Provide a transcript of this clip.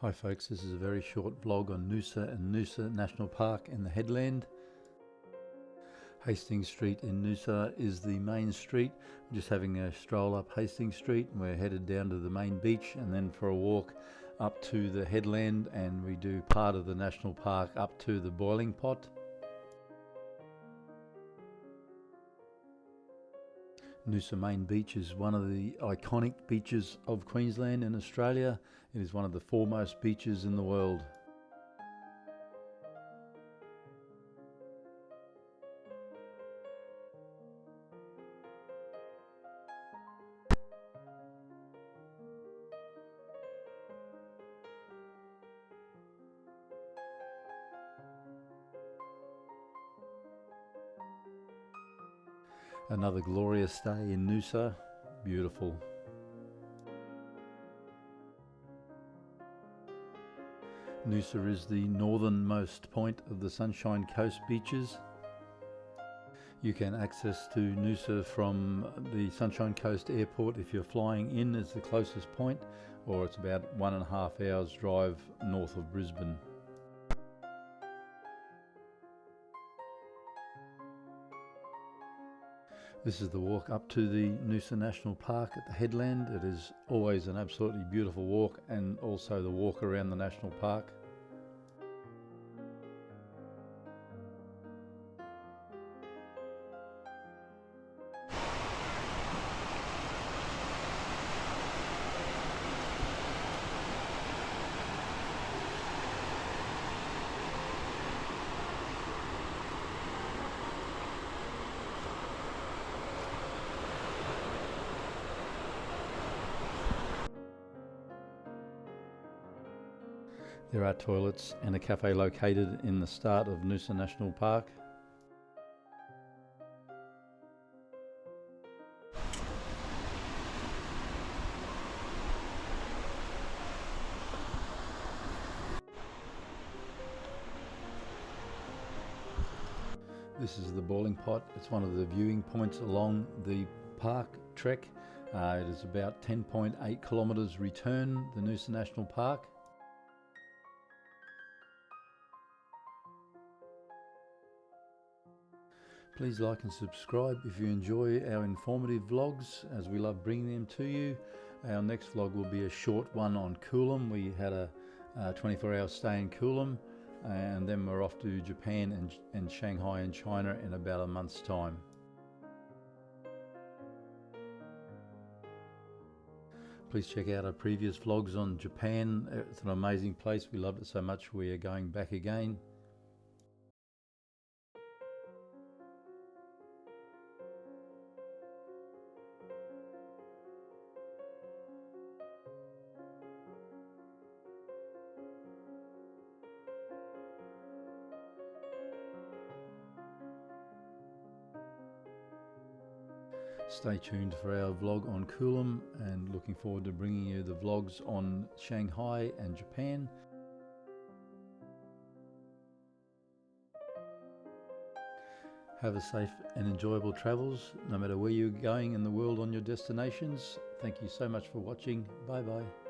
Hi folks, this is a very short vlog on Noosa and Noosa National Park in the headland. Hastings Street in Noosa is the main street. We're just having a stroll up Hastings Street and we're headed down to the main beach and then for a walk up to the headland, and we do part of the national park up to the boiling pot. Noosa Main Beach is one of the iconic beaches of Queensland and Australia. It is one of the foremost beaches in the world. Another glorious day in Noosa. Beautiful. Noosa is the northernmost point of the Sunshine Coast beaches. You can access to Noosa from the Sunshine Coast Airport if you're flying in as the closest point, or it's about 1.5 hours drive north of Brisbane. This is the walk up to the Noosa National Park at the headland. It is always an absolutely beautiful walk, and also the walk around the national park. There are toilets and a cafe located in the start of Noosa National Park. This is the boiling pot. It's one of the viewing points along the park trek. It is about 10.8 kilometres return, the Noosa National Park. Please like and subscribe if you enjoy our informative vlogs, as we love bringing them to you. Our next vlog will be a short one on Coolum. We had a 24-hour stay in Coolum, and then we're off to Japan and Shanghai and China in about a month's time. Please check out our previous vlogs on Japan. It's an amazing place. We loved it so much we are going back again. Stay tuned for our vlog on Coolum, and looking forward to bringing you the vlogs on Shanghai and Japan. Have a safe and enjoyable travels, no matter where you're going in the world on your destinations. Thank you so much for watching. Bye bye.